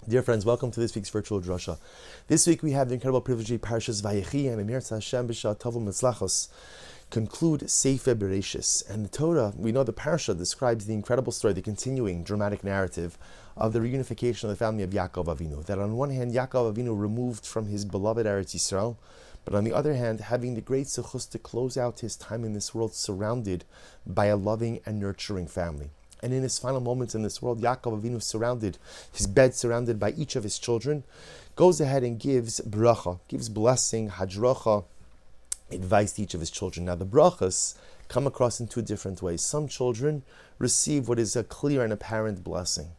Dear friends, welcome to this week's virtual Drasha. This week we have the incredible privilege of Parshas Vayechi and Emir Hashem B'Shah Tovim Mitzlachos conclude Sefer Bereshis. And the Torah, we know the Parsha describes the incredible story, the continuing dramatic narrative of the reunification of the family of Yaakov Avinu. That on one hand, Yaakov Avinu removed from his beloved Eretz Yisrael, but on the other hand, having the great zechus to close out his time in this world surrounded by a loving and nurturing family. And in his final moments in this world, Yaakov Avinu his bed surrounded by each of his children, goes ahead and gives bracha, gives blessing, hadracha, advice to each of his children. Now the brachas come across in two different ways. Some children receive what is a clear and apparent blessing.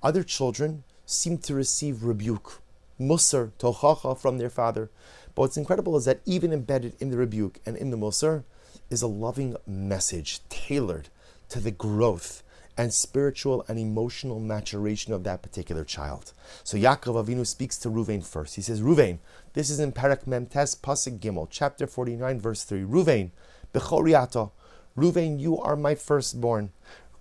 Other children seem to receive rebuke, musar, tochacha from their father. But what's incredible is that even embedded in the rebuke and in the musar is a loving message tailored to the growth and spiritual and emotional maturation of that particular child. So Yaakov Avinu speaks to Reuven first. He says, Reuven, this is in Parak Memtes Pasuk Gimel, chapter 49, verse 3. Reuven, Bechoriata, Reuven, you are my firstborn.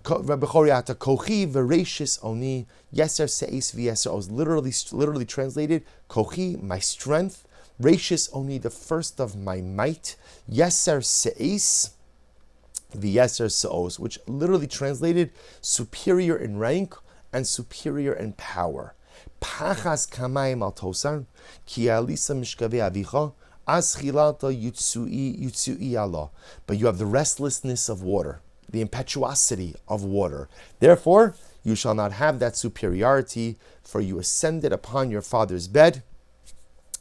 Bechoriata, Kochi Vereshis Oni, Yeser Seis V'Yeser Oz. Literally translated, Kochi, my strength, Reshis Oni, the first of my might, Yeser Seis the Yeser Se'os, which literally translated superior in rank and superior in power. Pachas kamayim al tosar, ki alisa mishkave avicha, as chilata yutsui Allah. But you have the restlessness of water, the impetuosity of water. Therefore, you shall not have that superiority, for you ascended upon your father's bed,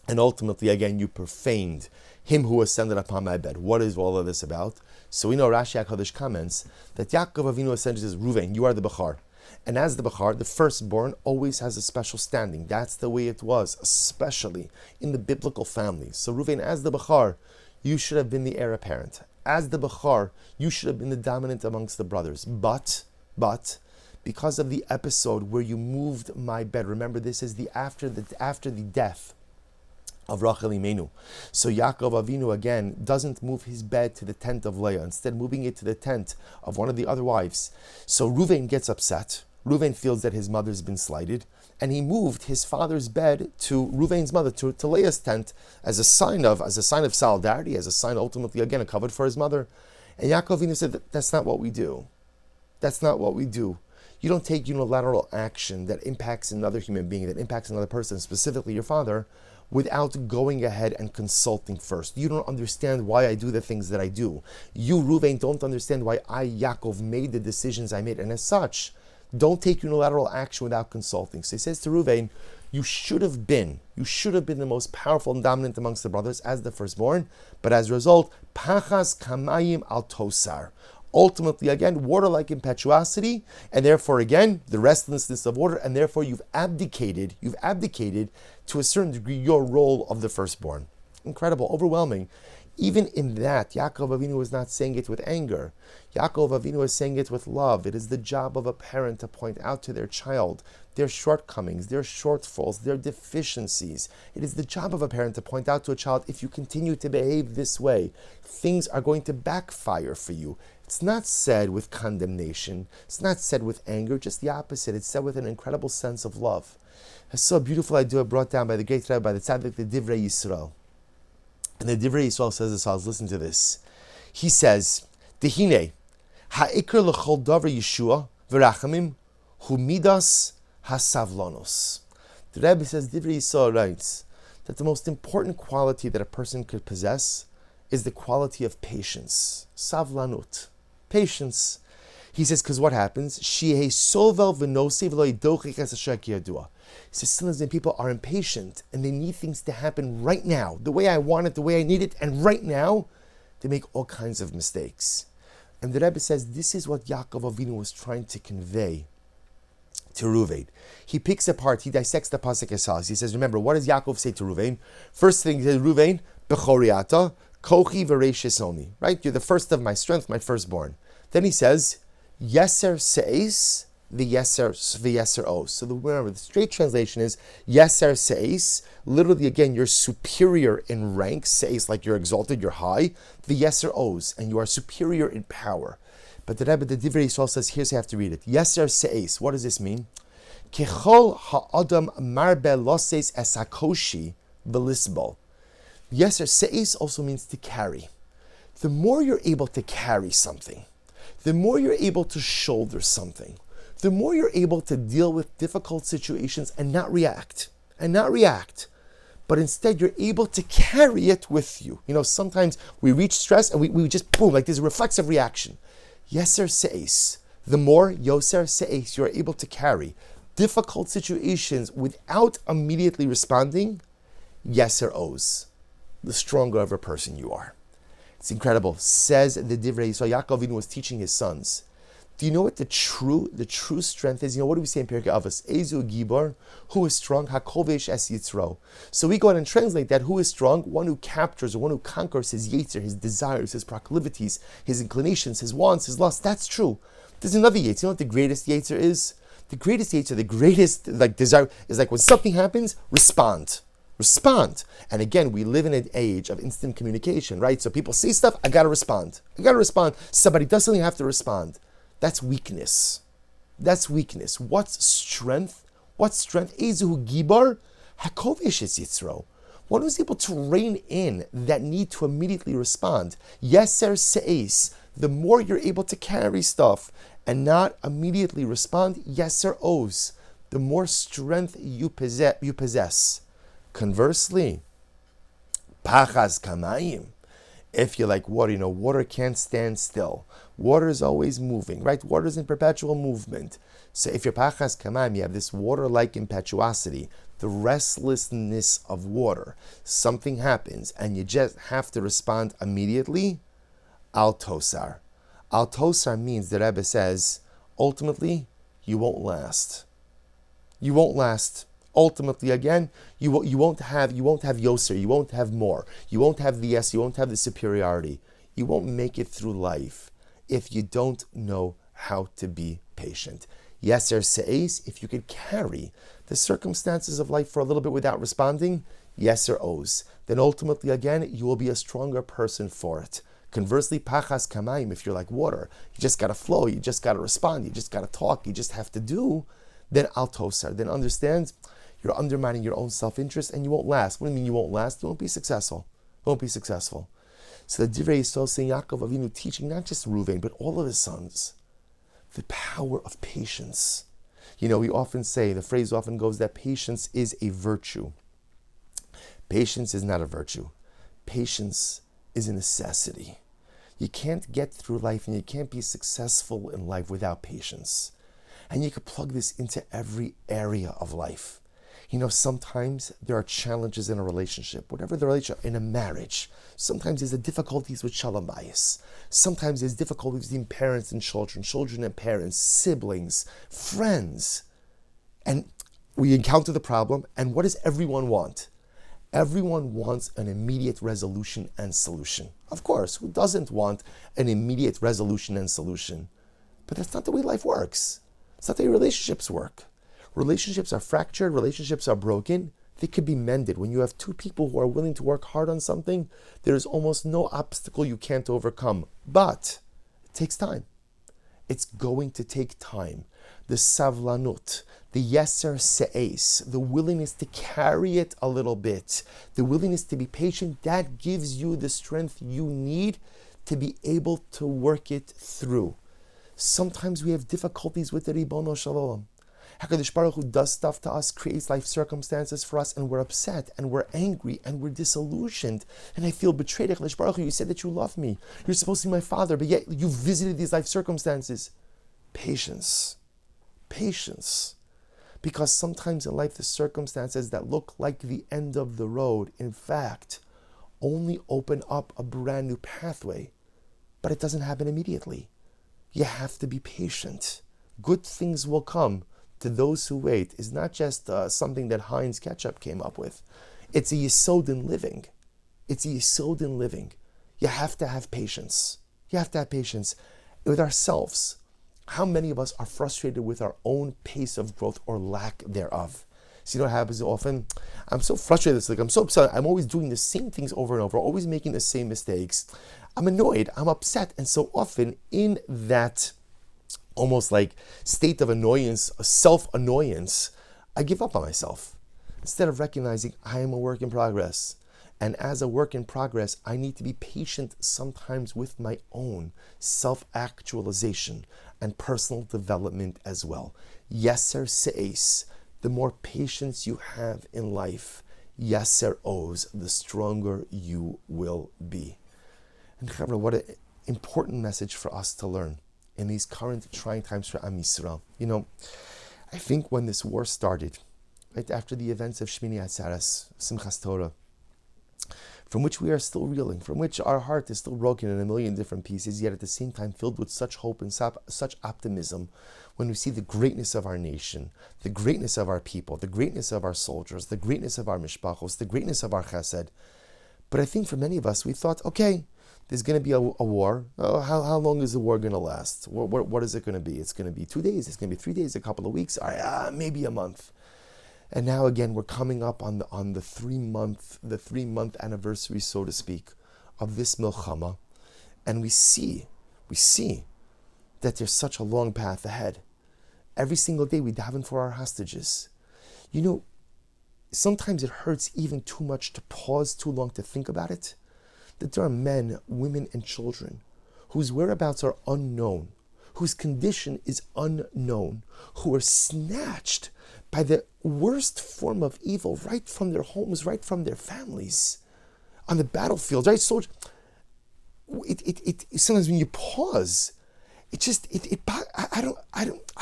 and ultimately, again, you profaned him who ascended upon my bed. What is all of this about? So we know Rashi HaKadosh comments that Yaakov Avinu essentially says, Reuven, you are the Bechar. And as the Bechar, the firstborn always has a special standing. That's the way it was, especially in the biblical families. So Reuven, as the Bechar, you should have been the heir apparent. As the Bechar, you should have been the dominant amongst the brothers. But, because of the episode where you moved my bed, remember this is after the death of Rachel Imenu. So Yaakov Avinu again doesn't move his bed to the tent of Leah, instead moving it to the tent of one of the other wives. So Reuven gets upset. Reuven feels that his mother's been slighted, and he moved his father's bed to Reuven's mother, to Leah's tent, as a sign of solidarity, as a sign ultimately again a covenant for his mother. And Yaakov Avinu said that's not what we do. That's not what we do. You don't take unilateral action that impacts another human being, that impacts another person, specifically your father, without going ahead and consulting first. You don't understand why I do the things that I do. You, Reuven, don't understand why I, Yaakov, made the decisions I made. And as such, don't take unilateral action without consulting. So he says to Reuven, you should have been the most powerful and dominant amongst the brothers as the firstborn, but as a result, pachas kamayim al tosar. Ultimately, again, water-like impetuosity, and therefore, again, the restlessness of water, and therefore you've abdicated to a certain degree your role of the firstborn. Incredible, overwhelming. Even in that, Yaakov Avinu is not saying it with anger. Yaakov Avinu is saying it with love. It is the job of a parent to point out to their child their shortcomings, their shortfalls, their deficiencies. It is the job of a parent to point out to a child, if you continue to behave this way, things are going to backfire for you. It's not said with condemnation. It's not said with anger, just the opposite. It's said with an incredible sense of love. I saw a beautiful idea brought down by the great rabbi, the tzaddik, the Divrei Yisrael. And the Divrei Yisrael says this, listen to this. He says, Dehine, ha'ikr l'chol davar Yeshua v'rachamim hu midas hasavlonos. The Rebbe says, Divrei Yisrael writes, that the most important quality that a person could possess is the quality of patience. Savlanut. Patience. He says, because what happens? He says, sometimes when people are impatient and they need things to happen right now, the way I want it, the way I need it, and right now, they make all kinds of mistakes. And the Rebbe says, this is what Yaakov Avinu was trying to convey to Reuven. He picks apart, he dissects the pasuk as follows. He says, remember, what does Yaakov say to Reuven? First thing he says, Reuven, Bechoriata, Kochi Vereshis Oni, right? You're the first of my strength, my firstborn. Then he says, Yeser Seis, the Yeser Os. So remember, the straight translation is Yeser Seis. Literally, again, you're superior in rank. Seis, like you're exalted, you're high. The Yeser Os, and you are superior in power. But the Rebbe, the Divrei Yisrael says, here's how you have to read it. Yeser Seis. What does this mean? Kechol ha'adam marbe loses esakoshi velisbol. Yeser se'es also means to carry. The more you're able to carry something, the more you're able to shoulder something, the more you're able to deal with difficult situations and not react, but instead you're able to carry it with you. Sometimes we reach stress and we just boom, like there's a reflexive reaction. Yeser se'es, the more yoser se'es you're able to carry difficult situations without immediately responding, yeser os, the stronger of a person you are. It's incredible. Says the Divrei Yisrael, Yaakov was teaching his sons. Do you know what the true strength is? What do we say in Pirkei Avos? Ezu Gibor, who is strong? Hakovesh es Yitzro. So we go ahead and translate that. Who is strong? One who captures or one who conquers his yetzer, his desires, his proclivities, his inclinations, his wants, his lusts. That's true. There's another yetzer. You know what the greatest yetzer is? The greatest yetzer, the greatest desire is when something happens, respond. And again, we live in an age of instant communication, right? So people see stuff, I gotta respond. Somebody does something, I have to respond. That's weakness. What's strength? Ezuhu gibar hakovesh es yitzro. One who's able to rein in that need to immediately respond. Yeser se'es. The more you're able to carry stuff and not immediately respond, yeser os. The more strength you possess. Conversely, pachas kamayim. If you're like water, water can't stand still. Water is always moving, right? Water is in perpetual movement. So if you're pachas kamayim, you have this water-like impetuosity, the restlessness of water. Something happens and you just have to respond immediately. Al tosar. Al tosar means, the Rebbe says, ultimately, you won't last. Ultimately, again, you won't have yoser, you won't have more, you won't have the yes, you won't have the superiority. You won't make it through life if you don't know how to be patient. Yeser se'es, if you could carry the circumstances of life for a little bit without responding, yeser os, then ultimately, again, you will be a stronger person for it. Conversely, pachas kamayim, if you're like water, you just gotta flow, you just gotta respond, you just gotta talk, you just have to do, then al tosar, then understand you're undermining your own self-interest and you won't last. What do you mean you won't last? You won't be successful. So the Divrei Yisrael saying, Yaakov Avinu teaching not just Reuven, but all of his sons, the power of patience. We often say, the phrase often goes that patience is a virtue. Patience is not a virtue. Patience is a necessity. You can't get through life and you can't be successful in life without patience. And you could plug this into every area of life. Sometimes there are challenges in a relationship, whatever the relationship, in a marriage. Sometimes there's difficulties with shalom bayis. Sometimes there's difficulties between parents and children and parents, siblings, friends. And we encounter the problem, and what does everyone want? Everyone wants an immediate resolution and solution. Of course, who doesn't want an immediate resolution and solution? But that's not the way life works. It's not the way relationships work. Relationships are fractured, relationships are broken. They could be mended. When you have two people who are willing to work hard on something, there is almost no obstacle you can't overcome. But it takes time. It's going to take time. The savlanut, the yeser se'es, the willingness to carry it a little bit, the willingness to be patient, that gives you the strength you need to be able to work it through. Sometimes we have difficulties with the Ribono Shalom. HaKadosh Baruch Hu does stuff to us, creates life circumstances for us, and we're upset, and we're angry, and we're disillusioned, and I feel betrayed. HaKadosh Baruch Hu, you said that you love me. You're supposed to be my father, but yet you visited these life circumstances. Patience. Because sometimes in life, the circumstances that look like the end of the road, in fact, only open up a brand new pathway. But it doesn't happen immediately. You have to be patient. Good things will come to those who wait is not just something that Heinz Ketchup came up with. It's a yesod in living. You have to have patience. With ourselves. How many of us are frustrated with our own pace of growth or lack thereof? See what happens often? I'm so frustrated. I'm so upset. I'm always doing the same things over and over, always making the same mistakes. I'm annoyed. I'm upset. And so often in that almost like state of annoyance, self-annoyance, I give up on myself. Instead of recognizing I am a work in progress. And as a work in progress, I need to be patient sometimes with my own self-actualization and personal development as well. Yeser se'es, the more patience you have in life, yeser oz, the stronger you will be. And what an important message for us to learn in these current trying times for Am Yisrael. I think when this war started, right after the events of Shmini Atzeres, Simchas Torah, from which we are still reeling, from which our heart is still broken in a million different pieces, yet at the same time filled with such hope and such optimism when we see the greatness of our nation, the greatness of our people, the greatness of our soldiers, the greatness of our mishpachos, the greatness of our chesed. But I think for many of us, we thought, okay, there's going to be a war. Oh, how long is the war going to last? What is it going to be? It's going to be 2 days. It's going to be 3 days, a couple of weeks, maybe a month. And now again, we're coming up on the 3-month anniversary, so to speak, of this milchama, and we see that there's such a long path ahead. Every single day we daven for our hostages. Sometimes it hurts even too much to pause too long to think about it. That there are men, women, and children whose whereabouts are unknown, whose condition is unknown, who are snatched by the worst form of evil right from their homes, right from their families, on the battlefield, right? So sometimes when you pause, I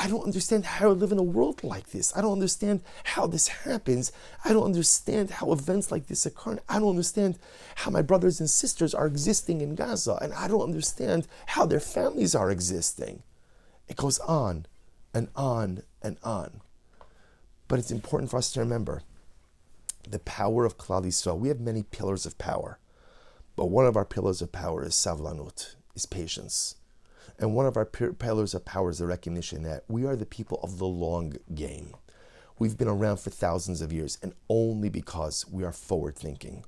don't understand how I live in a world like this. I don't understand how this happens. I don't understand how events like this occur. I don't understand how my brothers and sisters are existing in Gaza, and I don't understand how their families are existing. It goes on and on and on. But it's important for us to remember the power of Klal Yisrael. We have many pillars of power, but one of our pillars of power is savlanut, is patience. And one of our pillars of power is the recognition that we are the people of the long game. We've been around for thousands of years, and only because we are forward-thinking,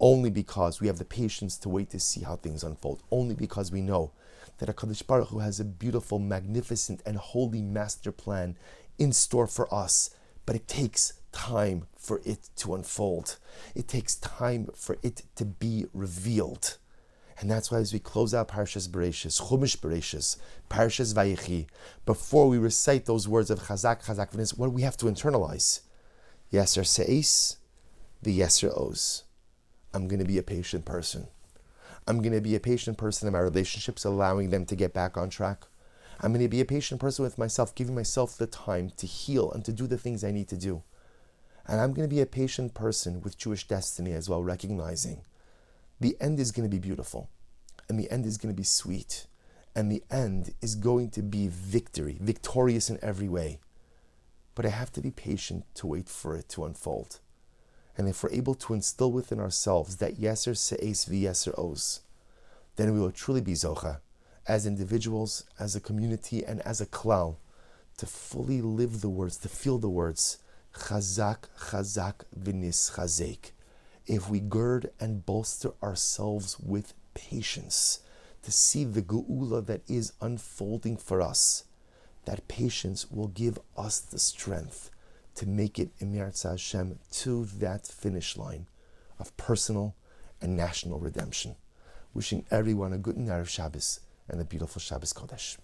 only because we have the patience to wait to see how things unfold, only because we know that HaKadosh Baruch Hu has a beautiful, magnificent, and holy master plan in store for us. But it takes time for it to unfold. It takes time for it to be revealed. And that's why as we close out Parshas Bereishis, Chumash Bereishis, Parshas Vayechi, before we recite those words of Chazak, Chazak V'nis, what do we have to internalize? Yeser Se'es, the Yeser Oz. I'm going to be a patient person. I'm going to be a patient person in my relationships, allowing them to get back on track. I'm going to be a patient person with myself, giving myself the time to heal and to do the things I need to do. And I'm going to be a patient person with Jewish destiny as well, recognizing the end is going to be beautiful, and the end is going to be sweet, and the end is going to be victory, victorious in every way. But I have to be patient to wait for it to unfold. And if we're able to instill within ourselves that Yeser Se'es v'Yeser Oz, then we will truly be Zocha, as individuals, as a community, and as a klal, to fully live the words, to feel the words, Chazak, Chazak, V'nis Chazek. If we gird and bolster ourselves with patience, to see the geula that is unfolding for us, that patience will give us the strength to make it, Im Yirtzeh Hashem, to that finish line of personal and national redemption. Wishing everyone a good Erev Shabbos and a beautiful Shabbos Kodesh.